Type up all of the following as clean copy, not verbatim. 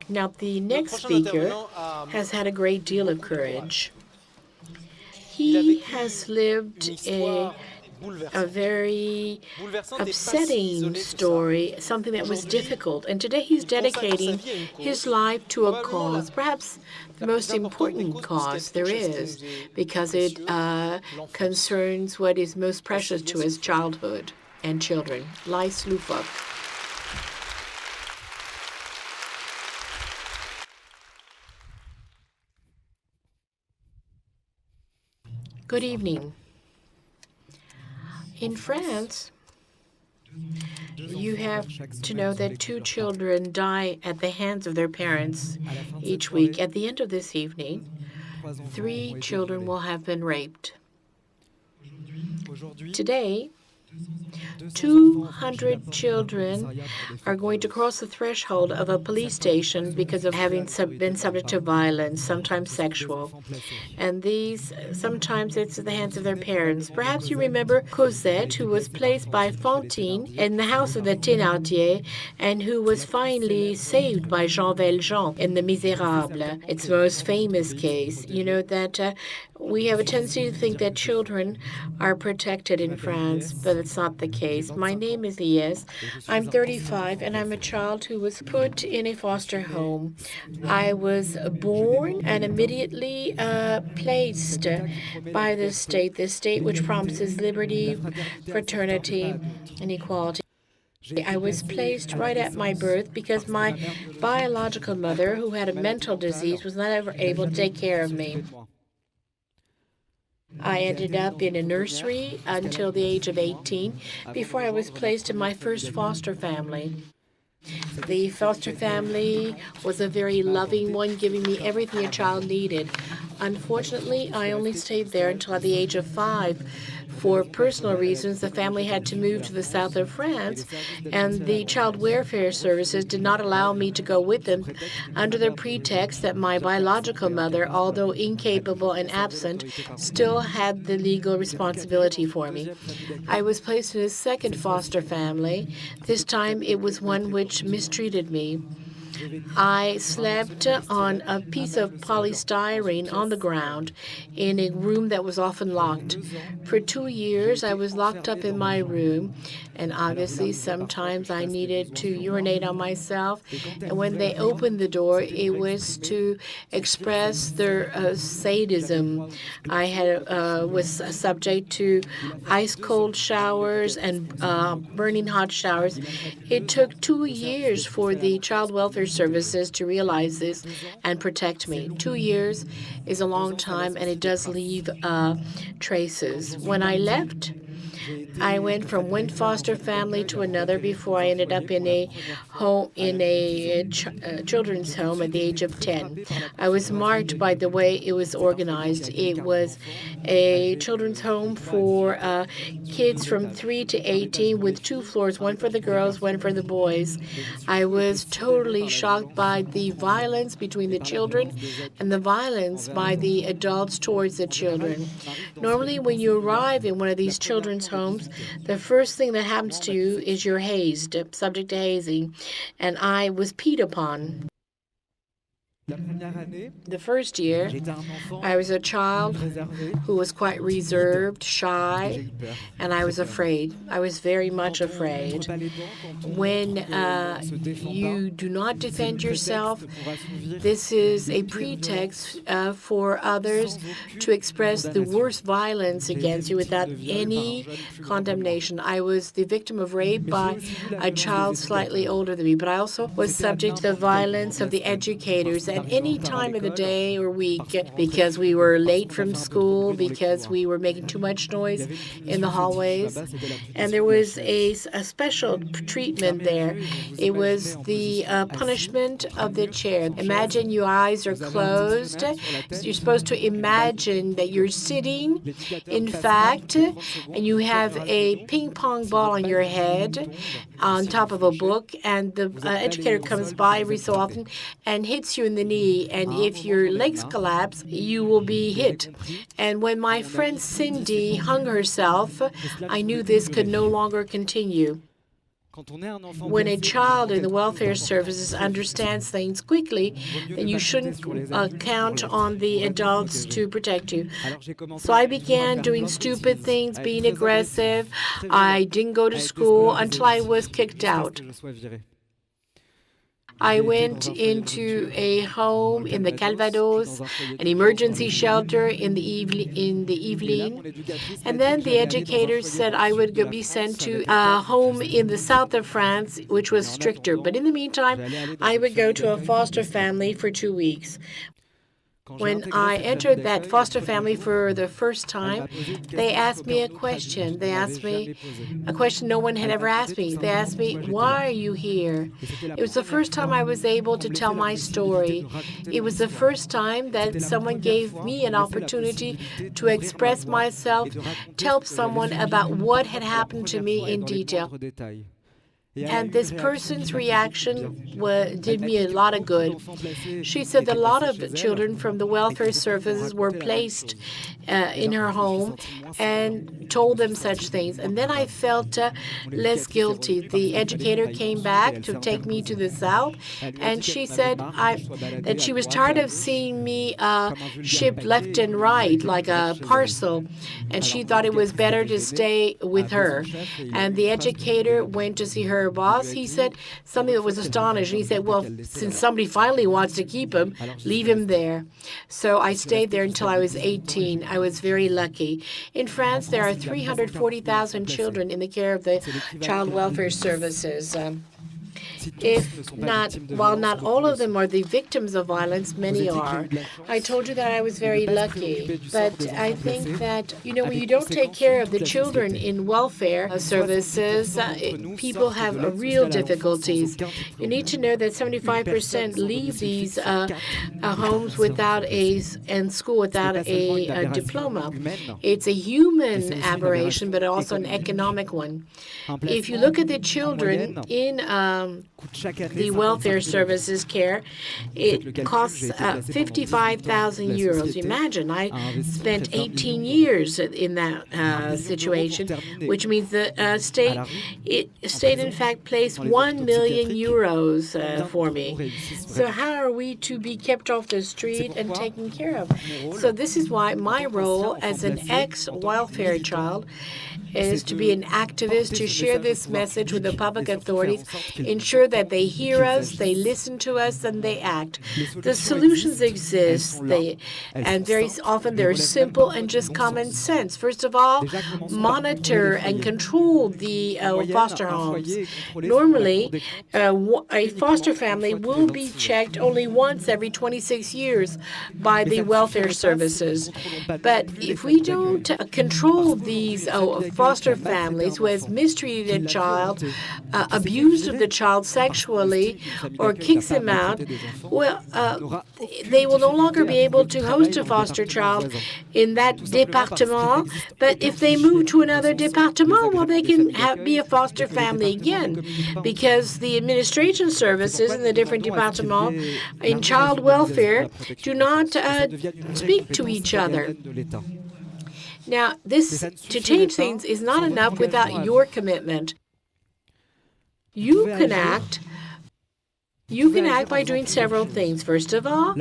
Now, the next speaker has had a great deal of courage. He has lived a very upsetting story, something that was difficult. And today he's dedicating his life to a cause, perhaps the most important cause there is, because it concerns what is most precious to his childhood and children. Lyes Louffok. Good evening. In France, you have to know that 2 children die at the hands of their parents each week. At the end of this evening, 3 children will have been raped. Today, 200 children are going to cross the threshold of a police station because of having been subject to violence, sometimes sexual. And these, sometimes it's at the hands of their parents. Perhaps you remember Cosette, who was placed by Fantine in the house of the Thénardier, and who was finally saved by Jean Valjean in The Misérables. It's the most famous case. You know that we have a tendency to think that children are protected in France, but it's not the case. My name is Lyes. I'm 35, and I'm a child who was put in a foster home. I was born and immediately placed by the state which promises liberty, fraternity, and equality. I was placed right at my birth because my biological mother, who had a mental disease, was not ever able to take care of me. I ended up in a nursery until the age of 18 before I was placed in my first foster family. The foster family was a very loving one, giving me everything a child needed. Unfortunately, I only stayed there until the age of 5. For personal reasons, the family had to move to the south of France, and the child welfare services did not allow me to go with them under the pretext that my biological mother, although incapable and absent, still had the legal responsibility for me. I was placed in a second foster family. This time it was one which mistreated me. I slept on a piece of polystyrene on the ground in a room that was often locked. For 2 years, I was locked up in my room, and obviously sometimes I needed to urinate on myself. And when they opened the door, it was to express their sadism. I was subject to ice-cold showers and burning hot showers. It took 2 years for the child welfare services to realize this and protect me. 2 years is a long time, and it does leave traces. When I left, I went from one foster family to another before I ended up in a home, children's home at the age of 10. I was marked by the way it was organized. It was a children's home for kids from 3 to 18 with 2 floors, one for the girls, one for the boys. I was totally shocked by the violence between the children and the violence by the adults towards the children. Normally, when you arrive in one of these children's homes, the first thing that happens to you is you're hazed, subject to hazing, and I was peed upon. The first year, I was a child who was quite reserved, shy, and I was afraid. I was very much afraid. When you do not defend yourself, this is a pretext for others to express the worst violence against you without any condemnation. I was the victim of rape by a child slightly older than me, but I also was subject to the violence of the educators at any time of the day or week because we were late from school, because we were making too much noise in the hallways. And there was a special treatment there. It was the punishment of the chair. Imagine your eyes are closed. You're supposed to imagine that you're sitting, in fact, and you have a ping pong ball on your head on top of a book, and the educator comes by every so often and hits you in the knee. And if your legs collapse, you will be hit. And when my friend Cindy hung herself, I knew this could no longer continue. When a child in the welfare services understands things quickly, then you shouldn't count on the adults to protect you. So I began doing stupid things, being aggressive. I didn't go to school until I was kicked out. I went into a home in the Calvados, an emergency shelter in the Yvelines, and then the educator said I would be sent to a home in the south of France, which was stricter. But in the meantime, I would go to a foster family for 2 weeks. When I entered that foster family for the first time, they asked me a question. They asked me a question no one had ever asked me. They asked me, "Why are you here?" It was the first time I was able to tell my story. It was the first time that someone gave me an opportunity to express myself, tell someone about what had happened to me in detail. And this person's reaction did me a lot of good. She said that a lot of children from the welfare services were placed in her home and told them such things. And then I felt less guilty. The educator came back to take me to the south, and she said that she was tired of seeing me shipped left and right like a parcel, and she thought it was better to stay with her. And the educator went to see her boss. He said something that was astonishing. He said, "Well, since somebody finally wants to keep him, leave him there." So I stayed there until I was 18. I was very lucky. In France, there are 340,000 children in the care of the child welfare services. While not all of them are the victims of violence, many are. I told you that I was very lucky, but I think that, when you don't take care of the children in welfare services, people have real difficulties. You need to know that 75% leave these homes and school without a diploma. It's a human aberration, but also an economic one. If you look at the children in the welfare services care, it costs 55,000 euros. Imagine, I spent 18 years in that situation, which means the state in fact placed 1 million euros for me. So how are we to be kept off the street and taken care of? So this is why my role as an ex-welfare child is to be an activist, to share this message with the public authorities, ensure that they hear us, they listen to us, and they act. The solutions exist, and very often they're simple and just common sense. First of all, monitor and control the foster homes. Normally, a foster family will be checked only once every 26 years by the welfare services. But if we don't control these foster families who has mistreated a child, abused the child sexually, or kicks him out, well, they will no longer be able to host a foster child in that département. But if they move to another département, well, they can be a foster family again, because the administration services in the different départements in child welfare do not speak to each other. Now, to change things is not enough without your commitment. You can act by doing several things. First of all,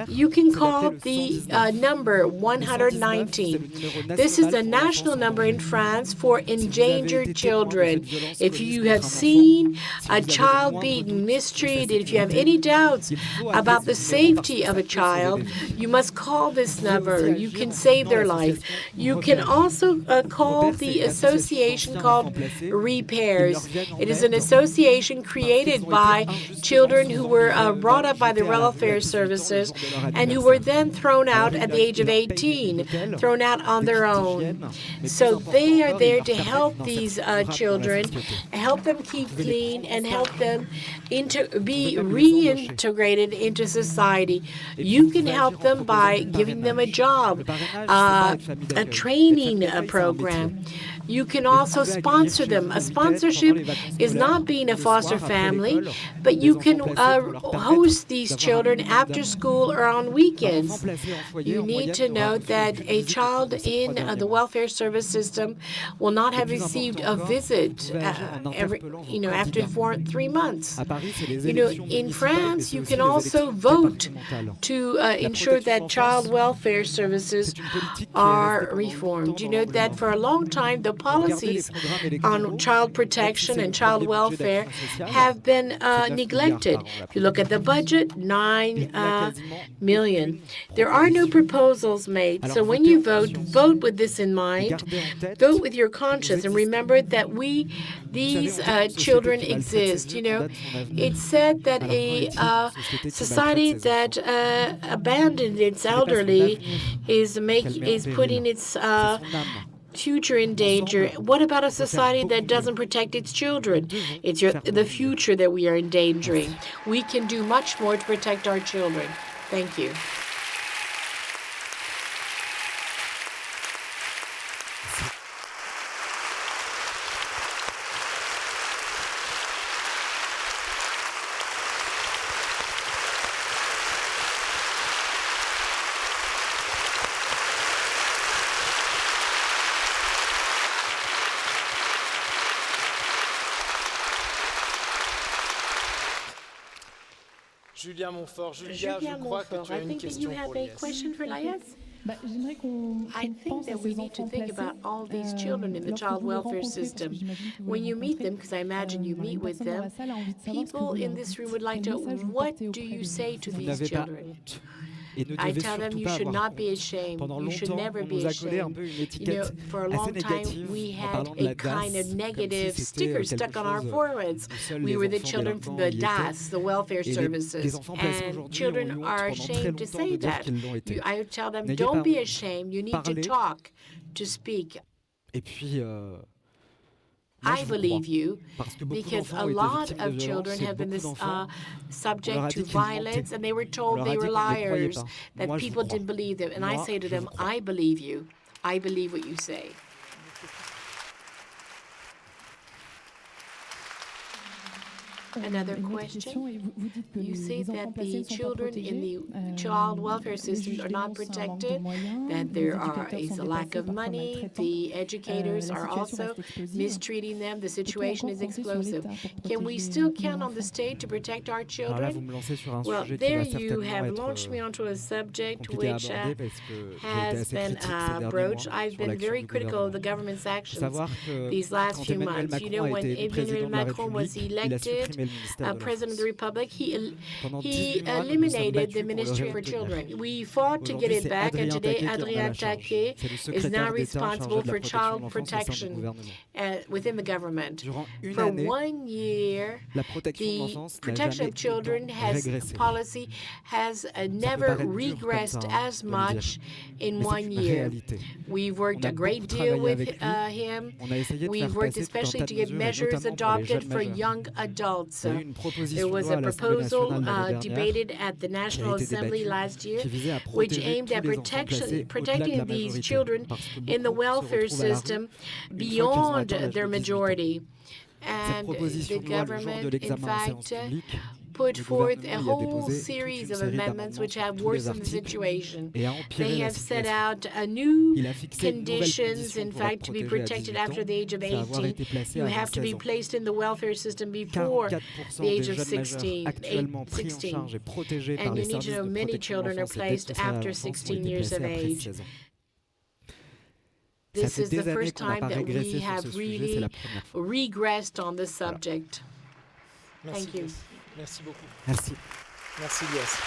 you can call the number 119. This is the national number in France for endangered children. If you have seen a child beaten, mistreated, if you have any doubts about the safety of a child, you must call this number. You can save their life. You can also call the association called Repairs. It is an association created by children who were brought up by the welfare services and who were then thrown out at the age of 18, thrown out on their own. So they are there to help these children, help them keep clean, and help them be reintegrated into society. You can help them by giving them a job, a training program. You can also sponsor them. A sponsorship is not being a foster family, but you can host these children after school or on weekends. You need to note that a child in the welfare service system will not have received a visit after 3 months. In France, you can also vote to ensure that child welfare services are reformed. You know that for a long time, the policies on child protection and child welfare have been neglected. If you look at the budget, 9 million. There are no proposals made. So when you vote with this in mind. Vote with your conscience and remember that these children exist. It's said that a society that abandoned its elderly is putting its future in danger. What about a society that doesn't protect its children? It's the future that we are endangering. We can do much more to protect our children. Thank you. Julien Montfort, je crois que tu as une question pour Lyes. I think that we need to think about all these children in the child welfare system. When you meet them, because I imagine you meet with them, people in this room would like to know, what do you say to these children? I tell them you should not be ashamed. You should never be ashamed. For a long time, we had a kind of negative sticker stuck on our foreheads. We were the children from the DAS, the welfare services. And children are ashamed to say that. I tell them, don't be ashamed. You need to talk, to speak. I believe you, because a lot of children have been subject to violence, and they were told they were liars, that people didn't believe them. And I say to them, I believe you. I believe what you say. Another question. You say that the children in the child welfare system are not protected, that there is a lack of money, the educators are also mistreating them, the situation is explosive. Can we still count on the state to protect our children? Well, there you have launched me onto a subject which has been broached. I've been very critical of the government's actions these last few months. When Emmanuel Macron was elected President of the Republic, he eliminated the Ministry for Children. We fought to get it back, and today Adrien Taquet is now responsible for child protection within the government. For 1 year, the protection of children policy has never regressed as much in 1 year. We've worked a great deal with him. We've worked especially to get measures adopted for young adults. There was a proposal debated at the National Assembly last year, which aimed at protecting these children in the welfare system beyond their majority. And the government, in fact, put forth a whole series of amendments which have worsened the situation. They have set out new conditions, in fact, to be protected after the age of 18. You have to be placed in the welfare system before the age of 16. And you need to know many children are placed after 16 years of age. This is the first time that we have really regressed on this subject. Thank you. Merci beaucoup. Merci. Merci, Lyes.